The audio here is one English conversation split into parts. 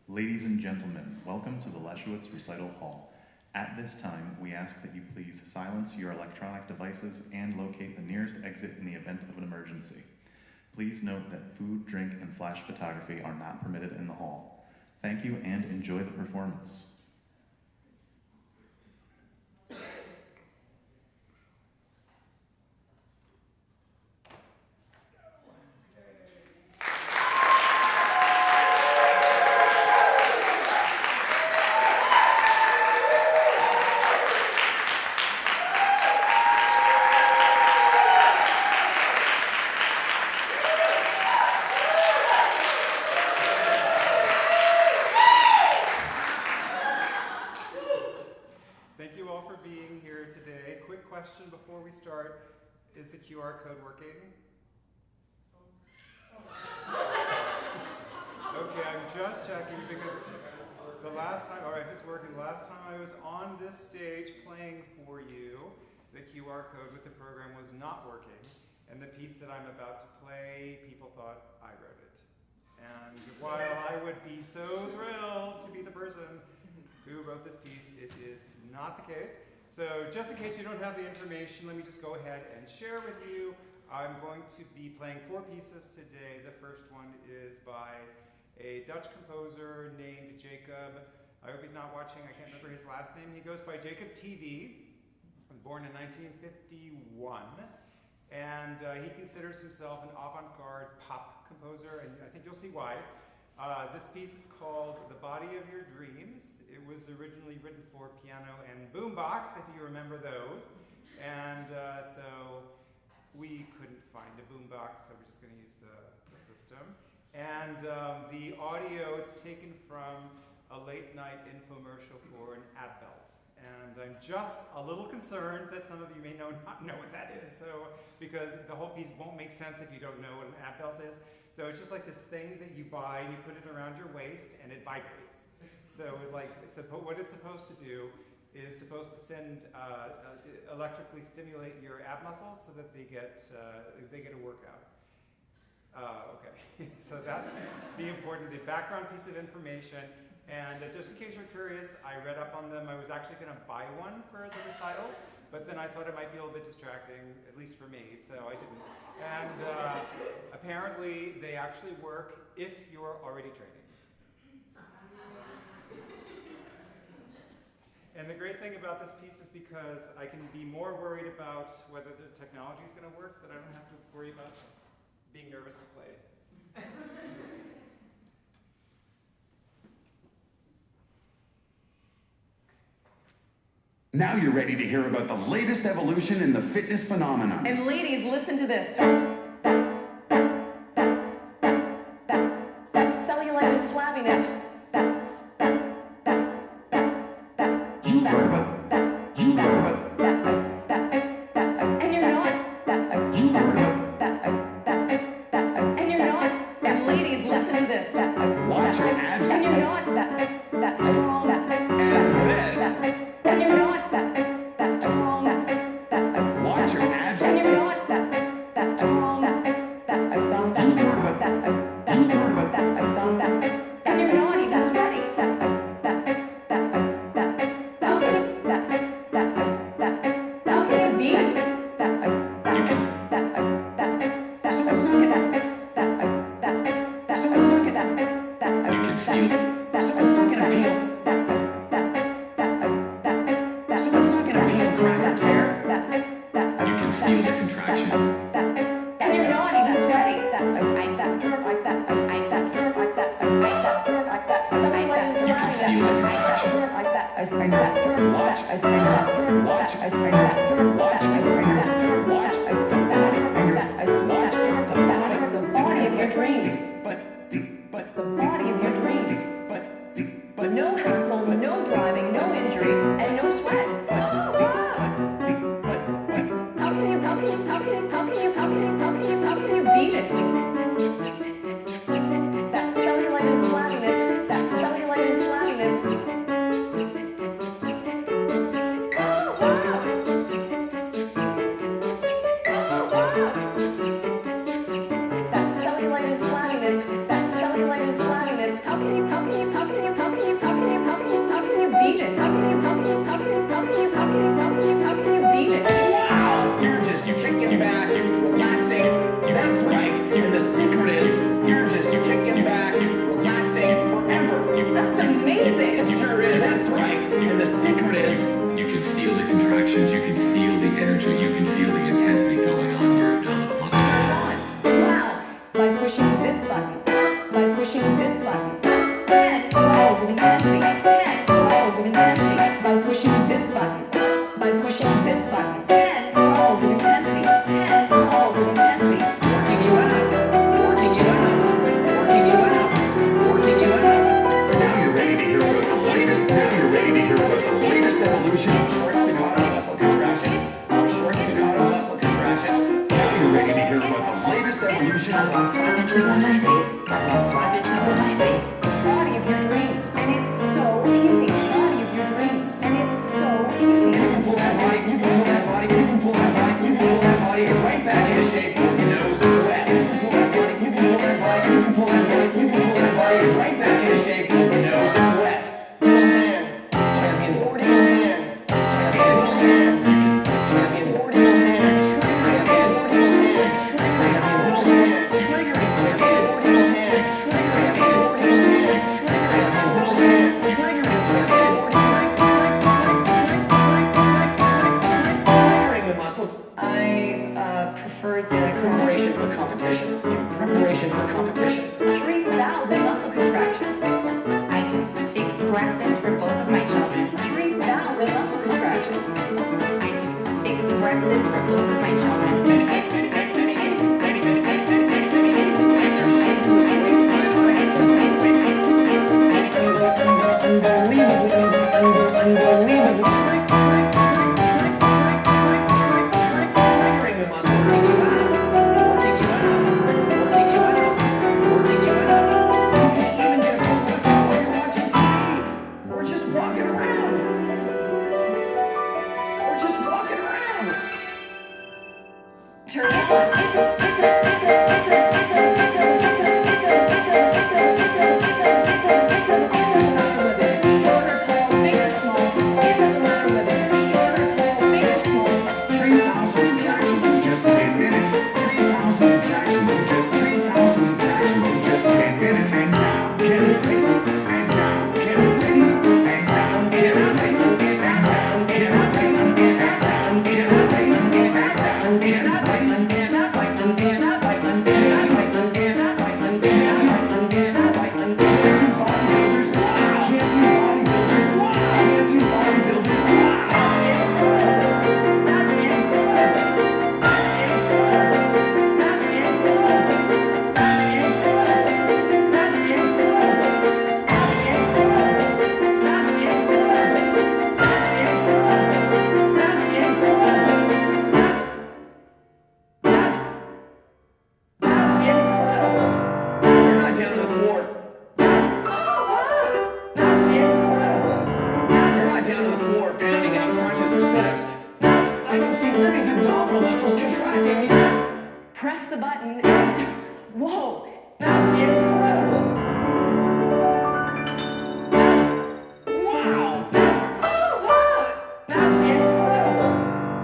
Ladies and gentlemen, welcome to the Leshowitz Recital Hall. At this time, we ask that you please silence your electronic devices and locate the nearest exit in the event of an emergency. Please note that food, drink, and flash photography are not permitted in the hall. Thank you and enjoy the performance. Before we start, is the QR code working? Okay, I'm just checking because the last time, all right, it's working. The last time I was on this stage playing for you, the QR code with the program was not working. And the piece that I'm about to play, people thought I wrote it. And while I would be so thrilled to be the person who wrote this piece, it is not the case. So just in case you don't have the information, let me just go ahead and share with you. I'm going to be playing 4 pieces today. The first one is by a Dutch composer named Jacob. I hope he's not watching. I can't remember his last name. He goes by Jacob TV, born in 1951. And he considers himself an avant-garde pop composer, and I think you'll see why. This piece is called The Body of Your Dreams. It was originally written for piano and boombox, if you remember those. And so we couldn't find a boombox, so we're just going to use the system. And the audio, it's taken from a late-night infomercial for an Adbelt. And I'm just a little concerned that some of you may not know what that is, so because the whole piece won't make sense if you don't know what an Adbelt is. So it's just like this thing that you buy and you put it around your waist and it vibrates. So what it's supposed to do is supposed to electrically stimulate your ab muscles so that they get a workout. Okay, so that's the background piece of information. And just in case you're curious, I read up on them. I was actually going to buy one for the recital, but then I thought it might be a little bit distracting, at least for me, so I didn't. And apparently, they actually work if you are already training. And the great thing about this piece is because I can be more worried about whether the technology is going to work, that I don't have to worry about being nervous to play. Now you're ready to hear about the latest evolution in the fitness phenomenon. And ladies, listen to this. That cellulite and flabbiness. You've heard about that. You've heard about that. And you're not. You've heard about that. And you're not. And ladies, listen to this. Watch your abs. And you're not. That's wrong. And this. And you're not. That's wrong. Watch your abs. And you're not. That's wrong. That's wrong. You've heard about that. You've heard about that. And you're not even sweaty. How can you be? You can feel it. Someone's not gonna peel. Someone's not gonna peel, crack, or tear. You can feel the contraction. And you're not even sweaty. You can feel the contraction. Watch. The body of your dreams. But The body of your dreams. but No hassle, no driving, no injuries, and no sweat. How can you beat it? That cellulite and flabbiness. How can you intensity. 10 levels of intensity. By pushing this button. By pushing this button. 10 levels of intensity. 10 levels of intensity. Working you out. Working you out. Working you out. Working you out. Now you're ready to hear about the latest. Now you're ready to hear about the latest evolution of short staccato muscle contractions. Short staccato muscle contractions. Now you're ready to hear about the latest evolution I of lost 5 inches on my waist. I lost 5 inches on my waist. Body of your dreams, and it's so easy. Body of your dreams, and it's so easy. You can pull that body, you can pull that body, you can pull that body, you can pull that body right back into shape with no sweat. You can pull that body, you can pull that body, you can pull that body, you can pull that body right back into shape with no sweat. Little hands, champion 40 little hands, champion little hands, champion 40 little hands, champion 40 little hands, champion little hands, triggering champion 40 little hands, triggering champion 40 little hands, triggering little hands, triggering champion 40 triggering the muscles. I prefer the Preparation for competition. In preparation for competition. 3,000 muscle contractions. I can fix breakfast for both of my children. 3,000 muscle contractions. I can fix breakfast for both of my children. Press the button. Whoa, that's incredible. Wow! Oh, wow. That's incredible!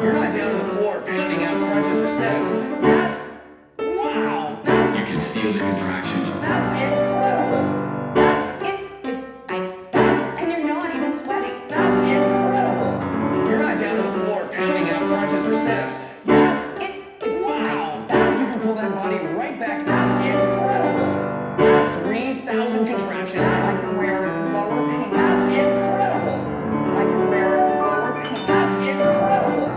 You're not down on the floor pounding out crunches or sit-ups. That's... Wow! You can feel the contractions. That's incredible! And you're not even sweating. That's incredible! You're not down on the floor pounding out crunches or sit-ups. That's... Wow! You can pull that body right back. That's incredible! That's 3,000 contractions. I can wear lower pants. That's incredible! I can wear lower pants. That's incredible!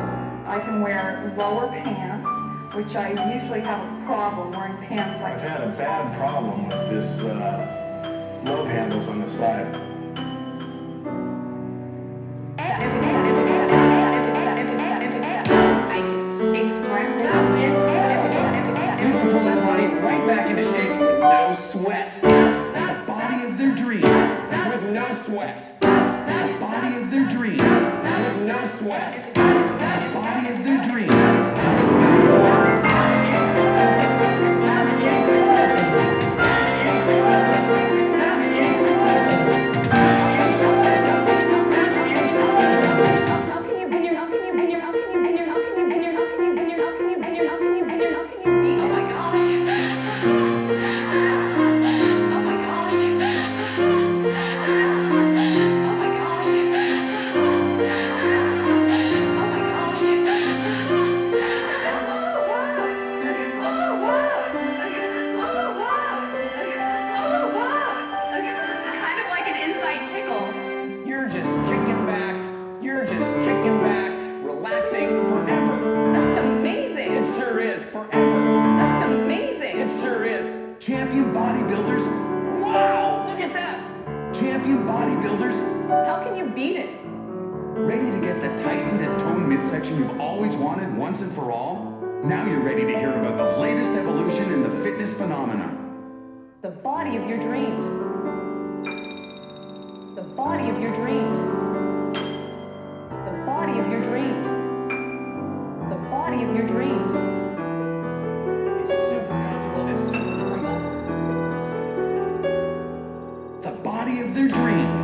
I can wear lower pants, which I usually have a problem wearing pants like I've had a bad problem with this love handles on the side. I can fix breakfast. That's incredible! You can pull that body right back into shape with no sweat. The body of their dreams with no sweat. The body of their dreams with no sweat. The body of their dreams with no sweat. That's incredible! That's incredible! That's incredible! Oh my gosh. Oh my gosh. Oh my gosh. Oh my gosh. bodybuilders? Wow, look at that! Champion bodybuilders, How can you beat it? ready to get the tightened and toned midsection you've always wanted once and for all? Now you're ready to hear about the latest evolution in the fitness phenomena. The body of your dreams. The body of your dreams. The body of your dreams. The body of your dreams. It's super comfortable, it's super durable. The body of their dreams.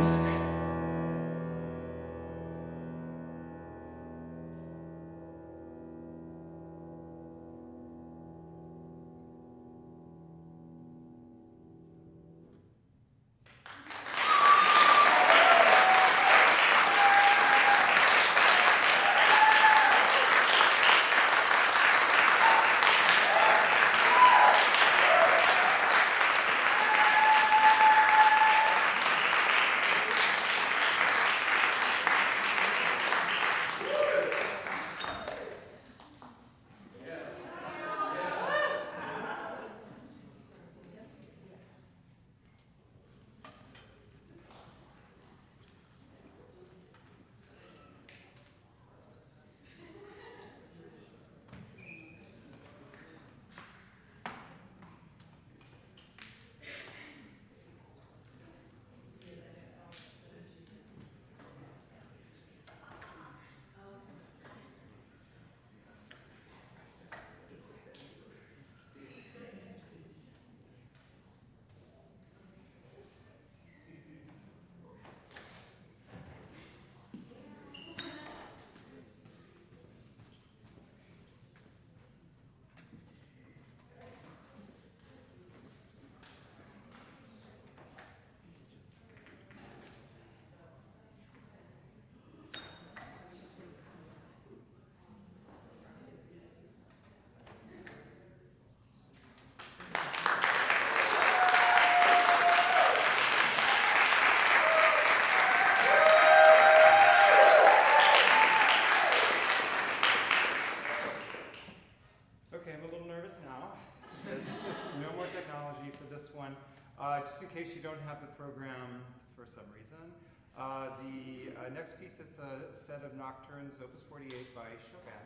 Just in case you don't have the program for some reason, the next piece is a set of Nocturnes Op.48 by Chopin.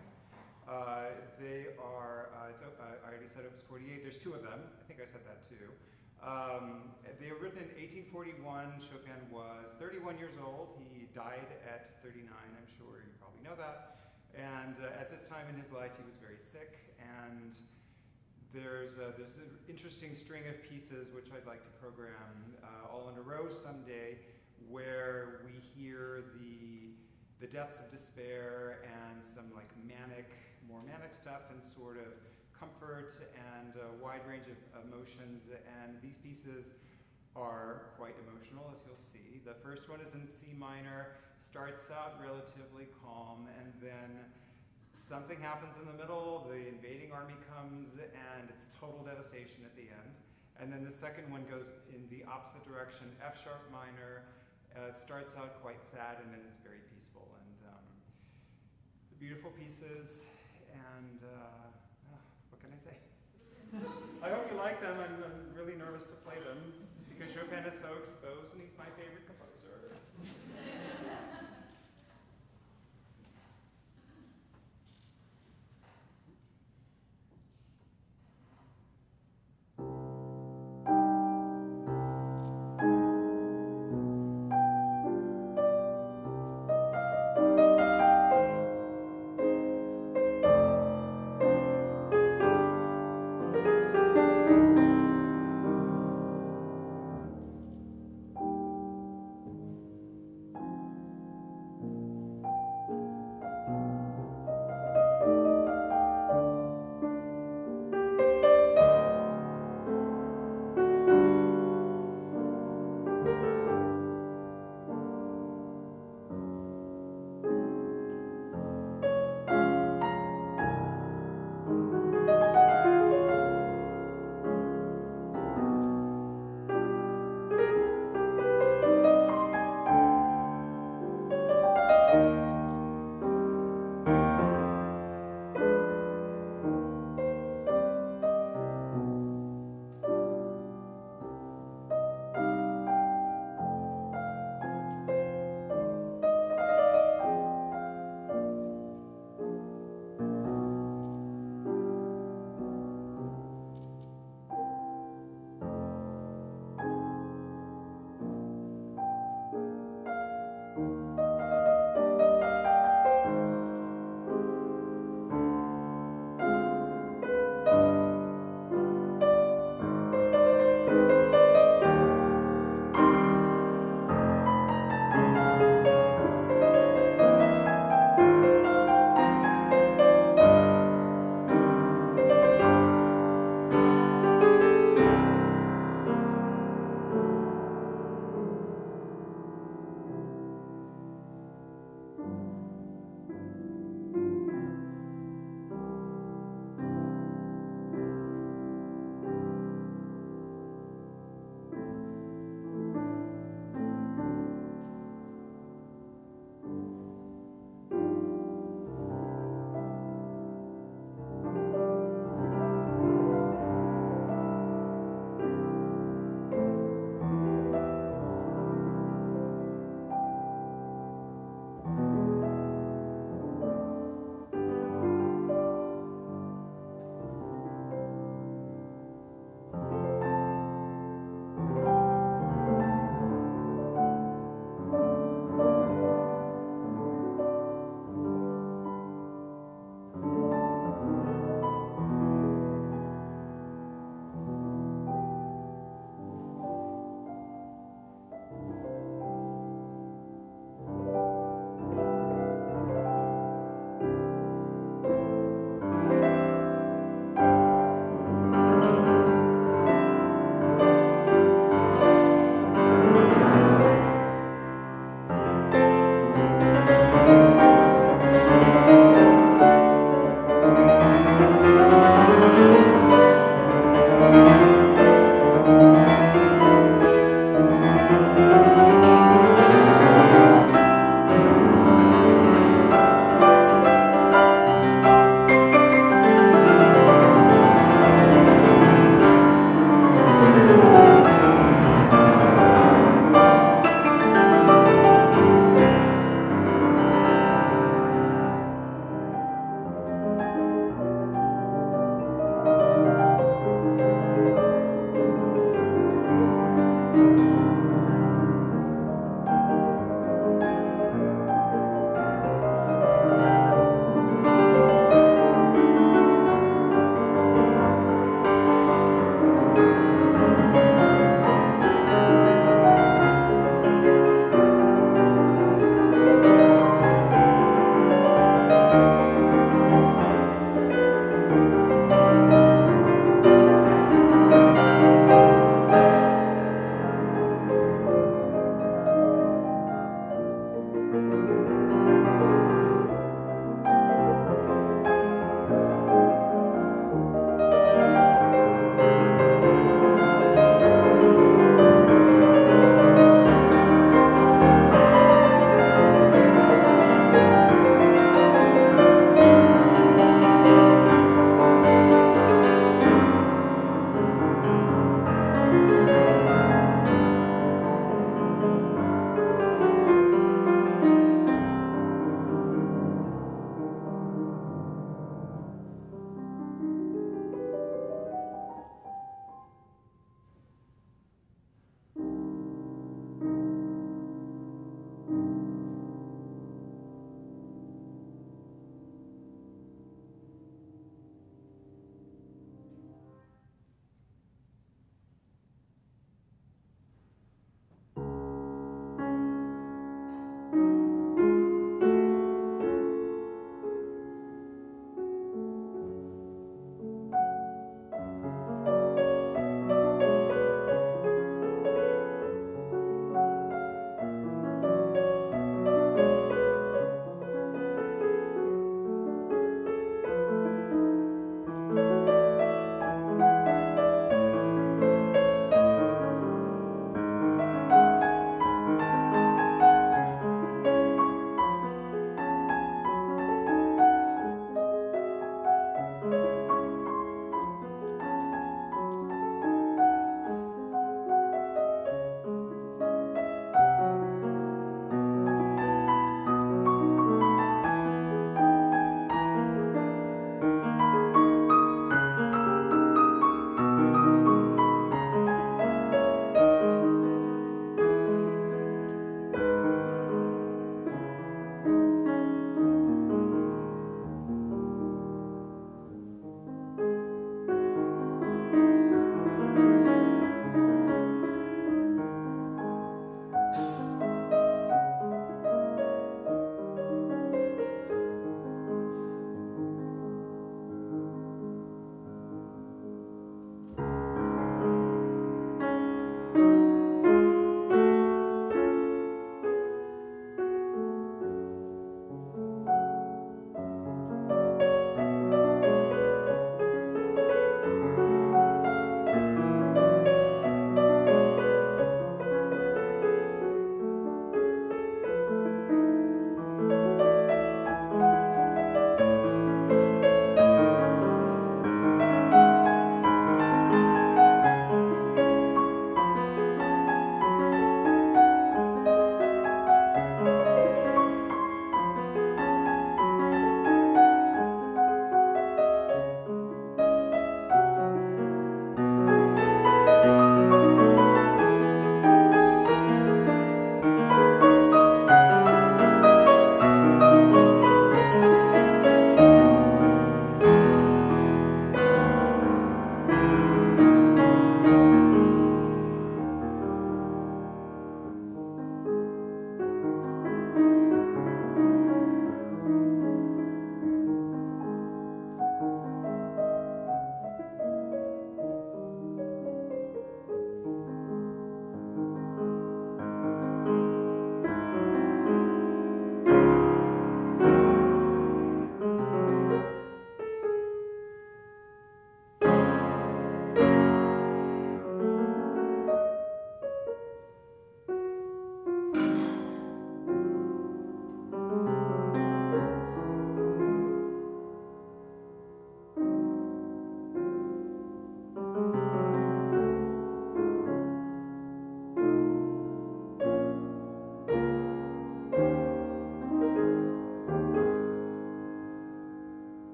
They are, I already said Op.48, there's two of them, I think I said that too. They were written in 1841, Chopin was 31 years old, he died at 39, I'm sure you probably know that. And at this time in his life he was very sick, and there's an interesting string of pieces which I'd like to program all in a row someday, where we hear the depths of despair and some like more manic stuff, and sort of comfort and a wide range of emotions. And these pieces are quite emotional, as you'll see. The first one is in C minor, starts out relatively calm, and then something happens in the middle, the invading army comes, and it's total devastation at the end. And then the second one goes in the opposite direction, F sharp minor. It starts out quite sad, and then it's very peaceful. And the beautiful pieces, and what can I say? I hope you like them. I'm really nervous to play them, because Chopin is so exposed, and he's my favorite composer.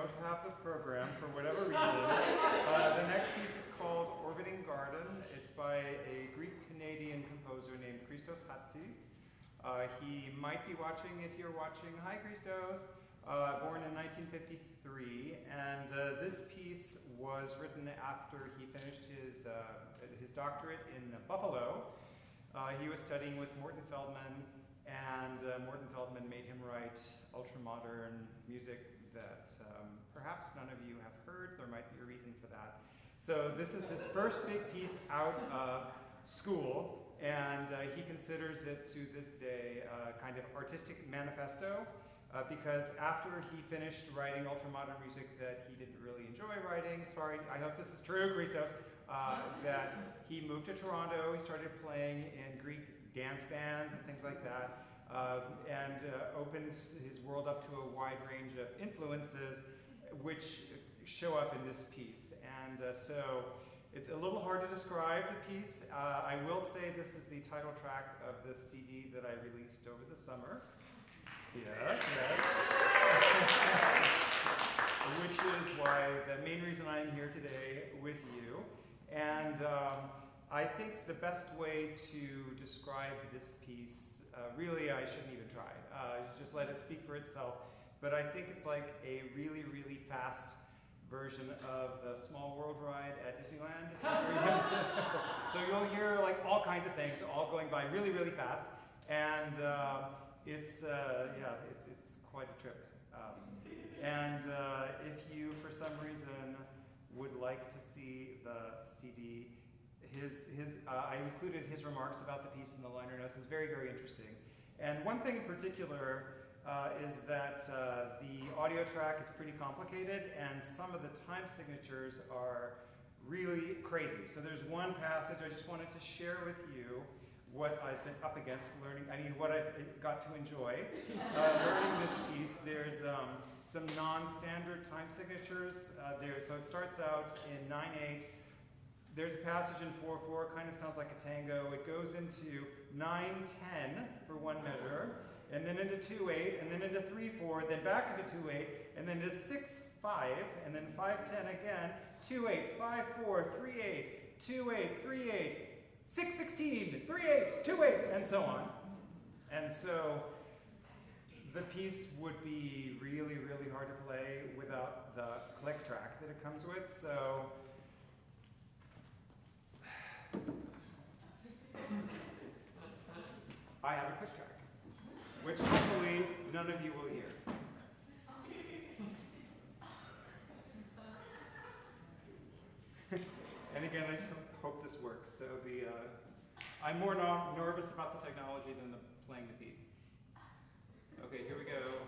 don't have the program for whatever reason. The next piece is called Orbiting Garden. It's by a Greek-Canadian composer named Christos Hatzis. He might be watching if you're watching. Hi, Christos. Born in 1953, and this piece was written after he finished his doctorate in Buffalo. He was studying with Morton Feldman, and Morton Feldman made him write ultra-modern music that perhaps none of you have heard. There might be a reason for that. So this is his first big piece out of school, and he considers it to this day a kind of artistic manifesto, because after he finished writing ultra-modern music that he didn't really enjoy writing, sorry, I hope this is true, Christos, that he moved to Toronto, he started playing in Greek dance bands and things like that, and opened his world up to a wide range of influences which show up in this piece. And so it's a little hard to describe the piece. I will say this is the title track of the CD that I released over the summer. Yes, yes. Which is why the main reason I'm here today with you. And I think the best way to describe this piece, really I shouldn't even try. Just let it speak for itself. But I think it's like a really, really fast version of the Small World ride at Disneyland. So you'll hear like all kinds of things all going by really, really fast. And it's quite a trip. And if you, for some reason, would like to see the CD, I included his remarks about the piece in the liner notes. It's very, very interesting. And one thing in particular is that the audio track is pretty complicated, and some of the time signatures are really crazy. So there's one passage I just wanted to share with you what I've been up against what I've got to enjoy learning this piece. There's some non-standard time signatures there. So it starts out in 9/8. There's a passage in 4/4, kind of sounds like a tango. It goes into 9/10 for one measure, and then into 2/8, and then into 3/4, then back into 2/8, and then into 6/5, and then 5/10 again, 2/8, 5/4, 3/8, 2/8, 3/8, 6/16, 3/8, 2/8, and so on. And so the piece would be really, really hard to play without the click track that it comes with. So I have a click track, which hopefully none of you will hear. And again, I just hope this works. So I'm more nervous about the technology than playing the piece. Okay, here we go.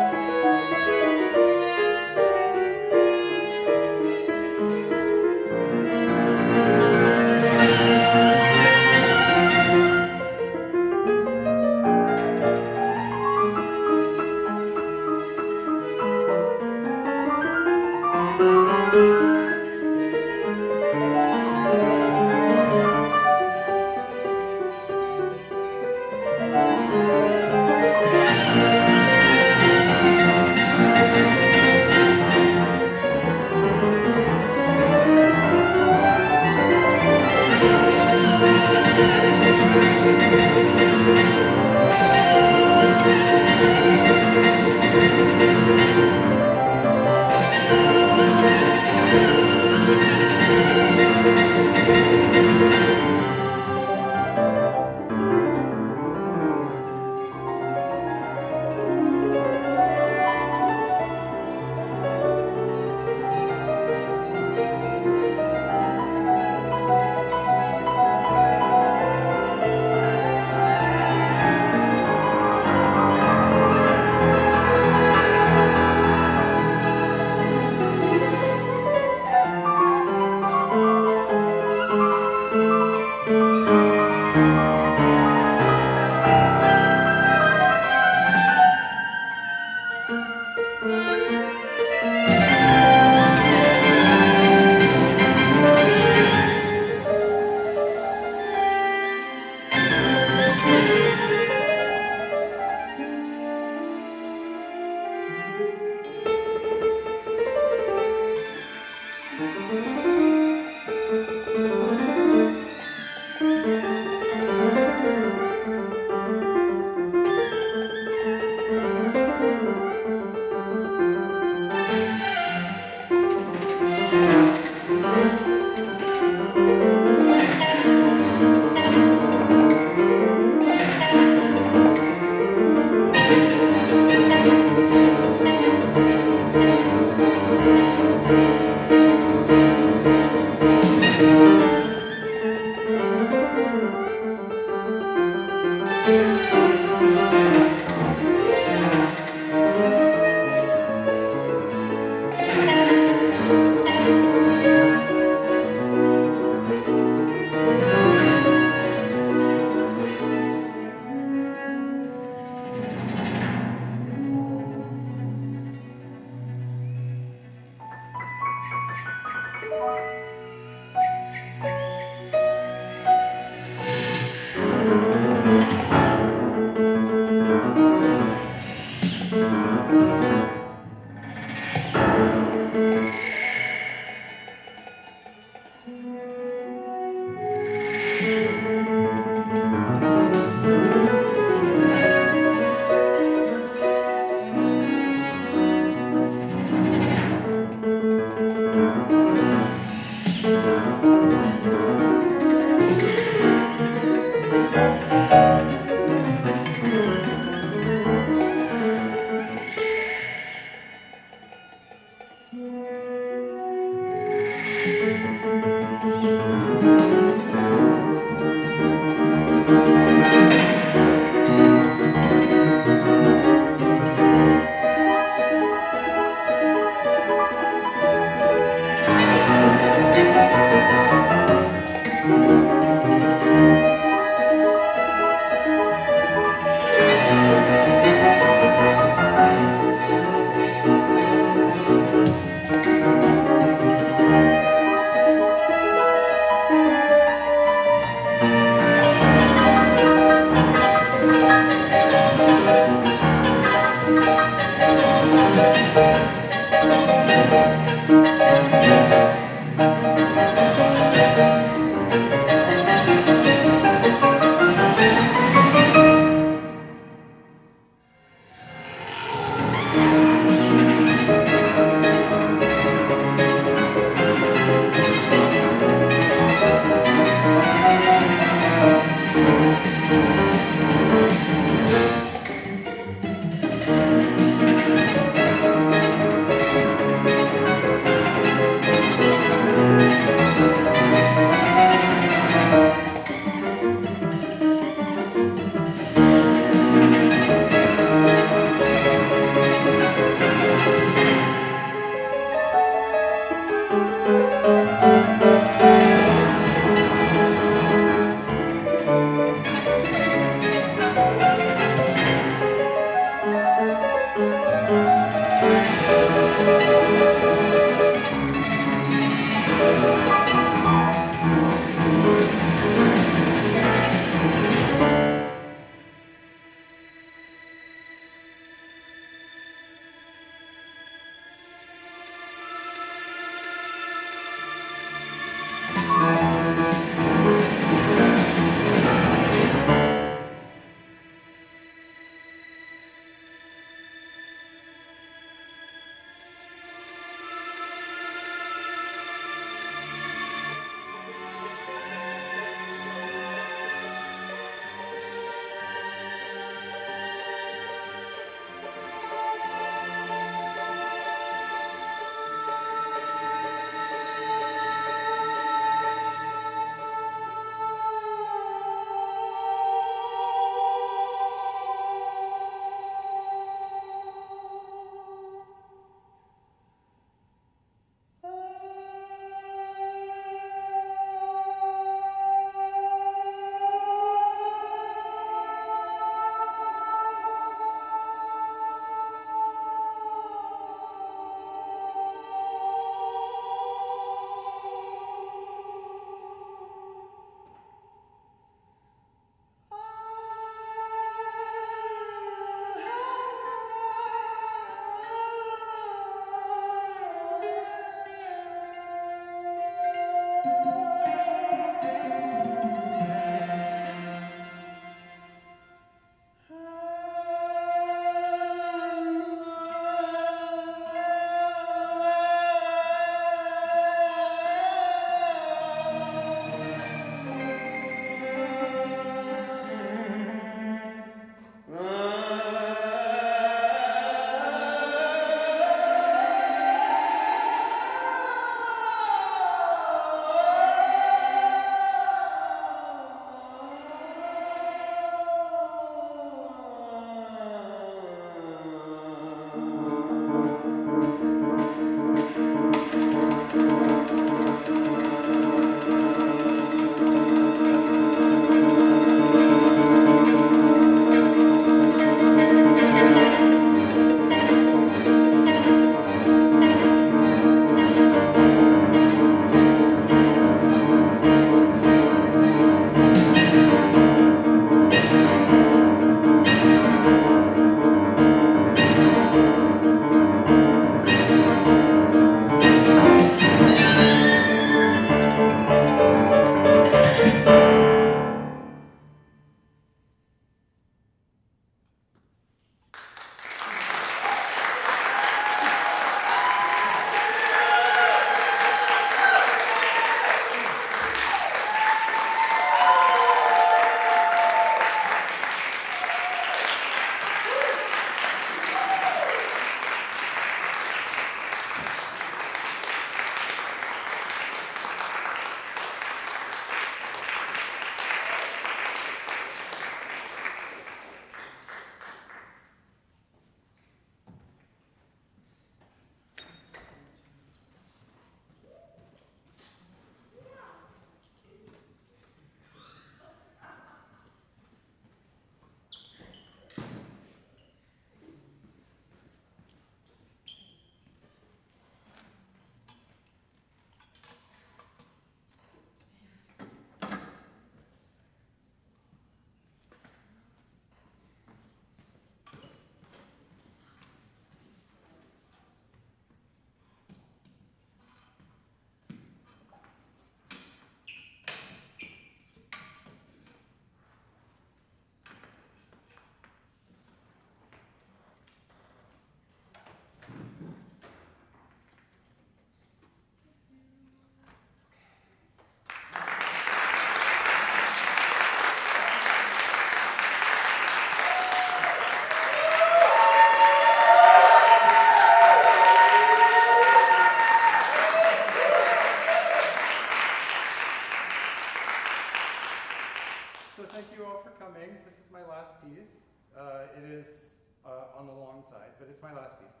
piece.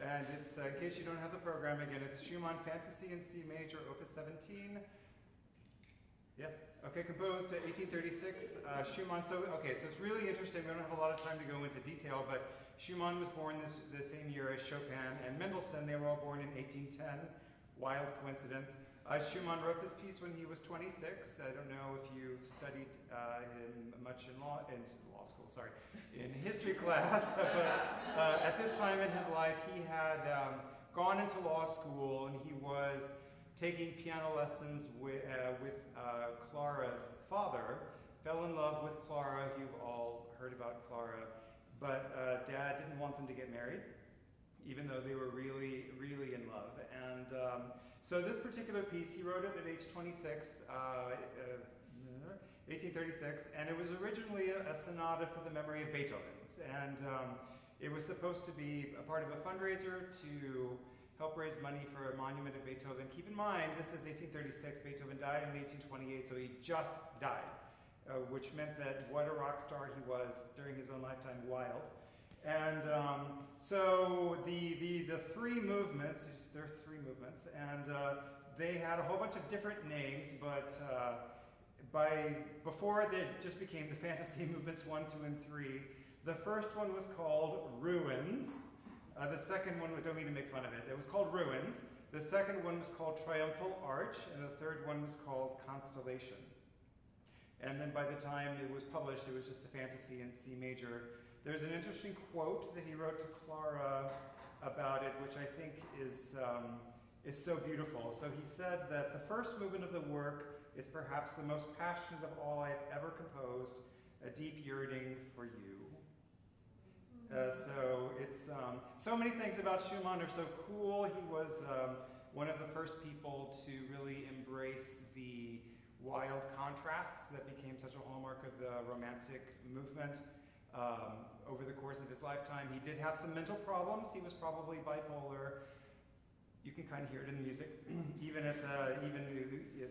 And it's, in case you don't have the program, again, it's Schumann Fantasy in C major, opus 17. Yes, okay, composed 1836, Schumann, so it's really interesting. We don't have a lot of time to go into detail, but Schumann was born the same year as Chopin and Mendelssohn. They were all born in 1810, wild coincidence. Schumann wrote this piece when he was 26. I don't know if you've studied much in in history class, but at this time in his life, he had gone into law school, and he was taking piano lessons with Clara's father. Fell in love with Clara. You've all heard about Clara, but Dad didn't want them to get married, even though they were really, really in love. And so this particular piece, he wrote it at age 26, 1836, and it was originally a sonata for the memory of Beethoven's. And it was supposed to be a part of a fundraiser to help raise money for a monument of Beethoven. Keep in mind, this is 1836, Beethoven died in 1828, so he just died, which meant that what a rock star he was during his own lifetime, wild. And so the three movements, there are three movements, and they had a whole bunch of different names, but before they just became the fantasy movements 1, 2, and 3, the first one was called Ruins. The second one, don't mean to make fun of it, it was called Ruins. The second one was called Triumphal Arch, and the third one was called Constellation. And then by the time it was published, it was just the fantasy in C major. There's an interesting quote that he wrote to Clara about it, which I think is so beautiful. So he said that the first movement of the work is perhaps the most passionate of all I have ever composed, a deep yearning for you. So it's, so many things about Schumann are so cool. He was one of the first people to really embrace the wild contrasts that became such a hallmark of the Romantic movement over the course of his lifetime. He did have some mental problems. He was probably bipolar. You can kind of hear it in the music, even at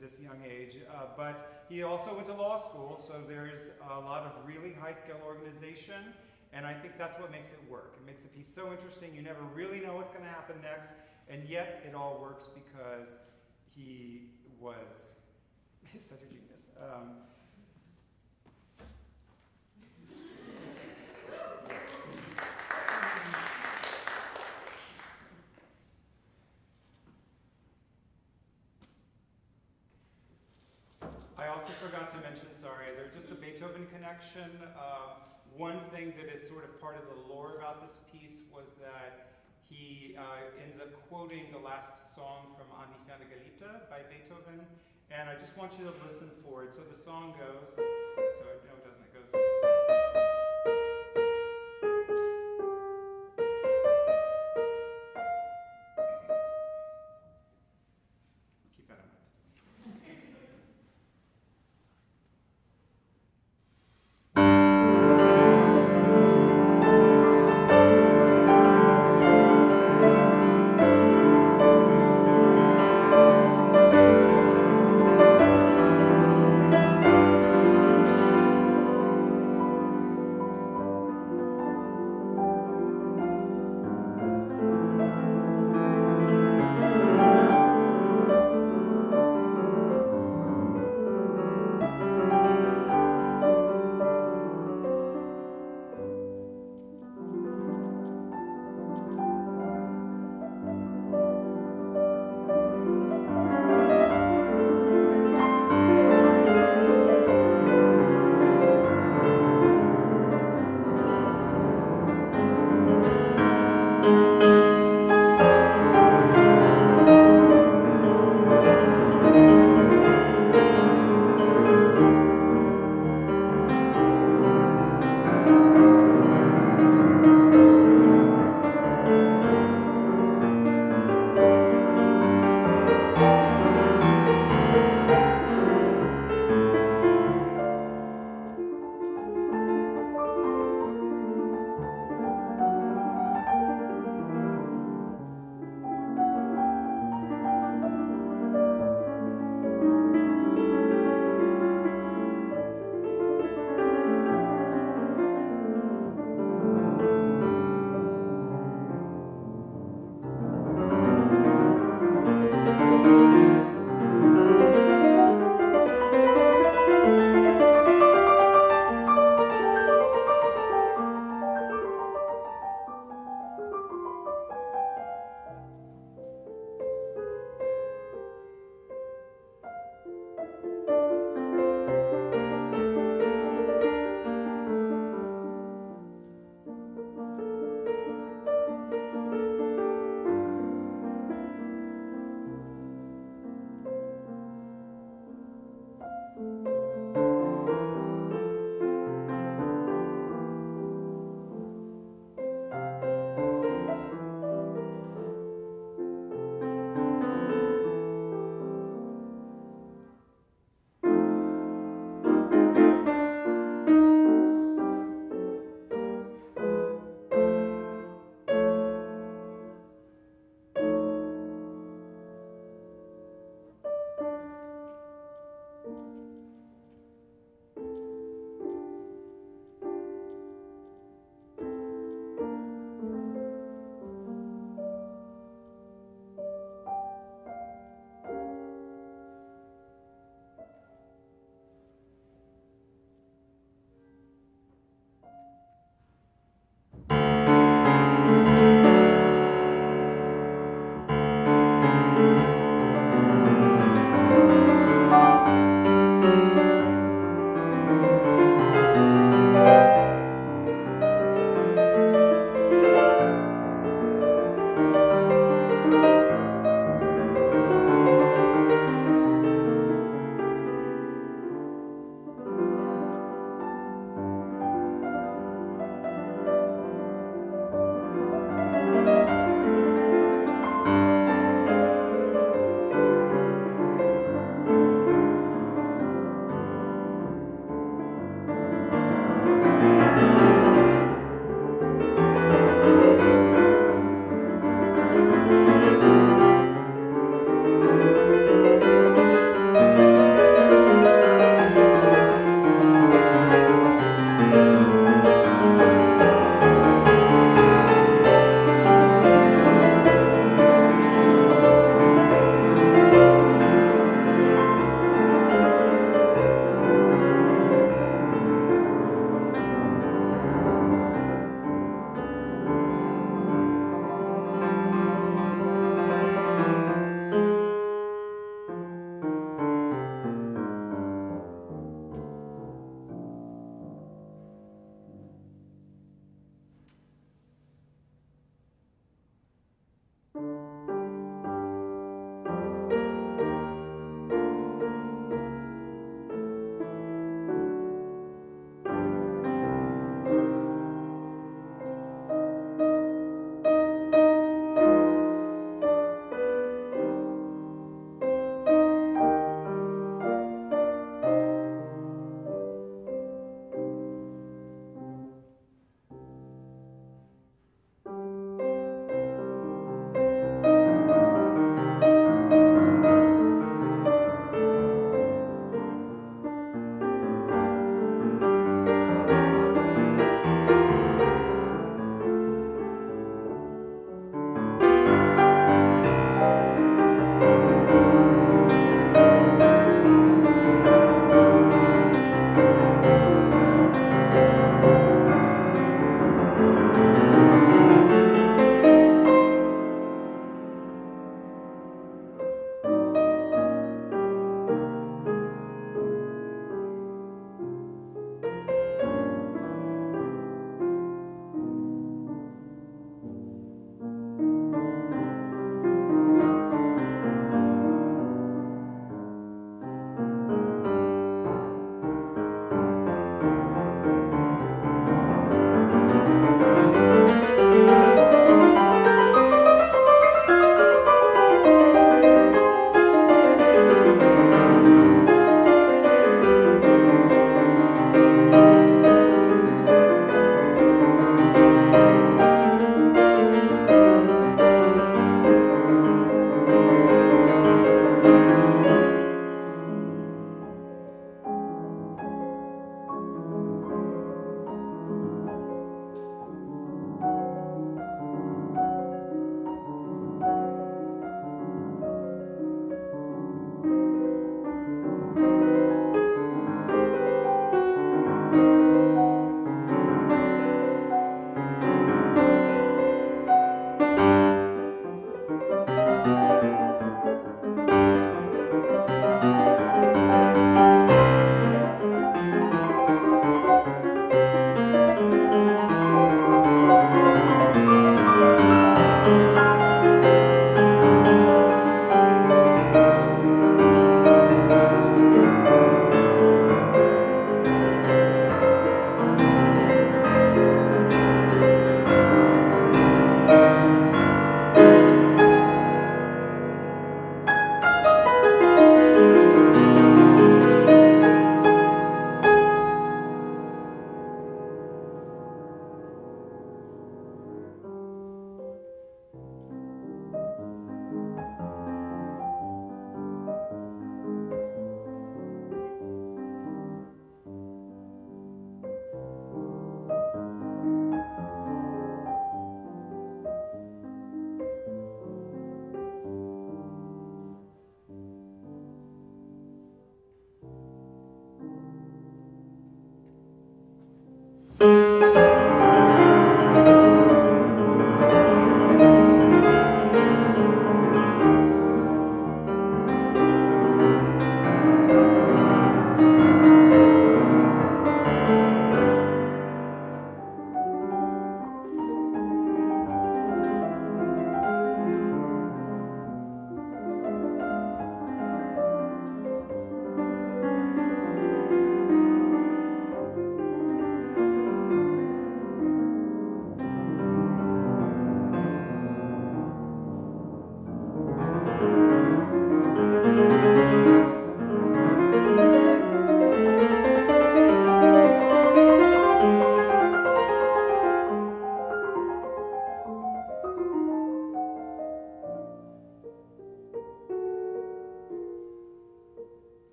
this young age. But he also went to law school, so there's a lot of really high-scale organization, and I think that's what makes it work. It makes a piece so interesting. You never really know what's going to happen next, and yet it all works because he was such a genius. I also forgot to mention, sorry, there's just the Beethoven connection. One thing that is sort of part of the lore about this piece was that he ends up quoting the last song from An die ferne Geliebte by Beethoven, and I just want you to listen for it. So the song goes, so no it doesn't, it goes. Keep that in mind.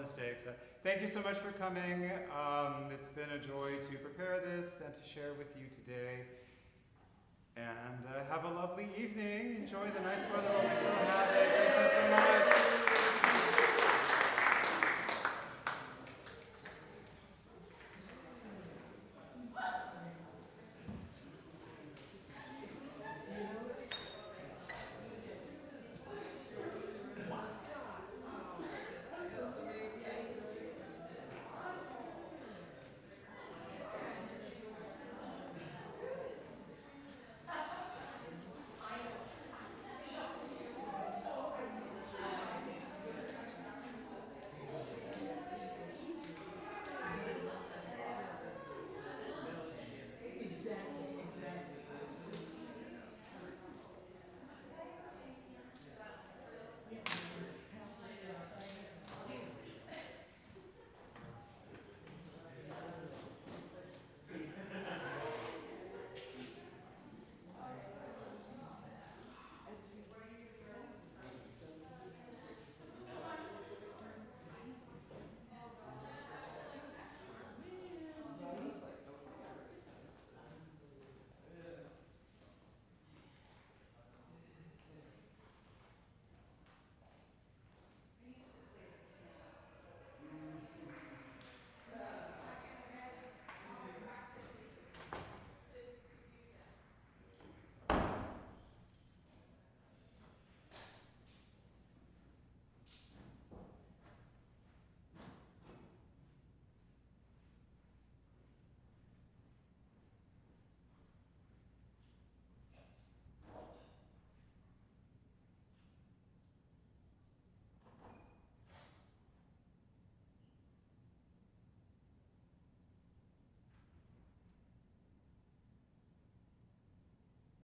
mistakes. Thank you so much for coming. It's been a joy to prepare this and to share with you today. And have a lovely evening. Enjoy the nice weather while we still have it. Thank you so much.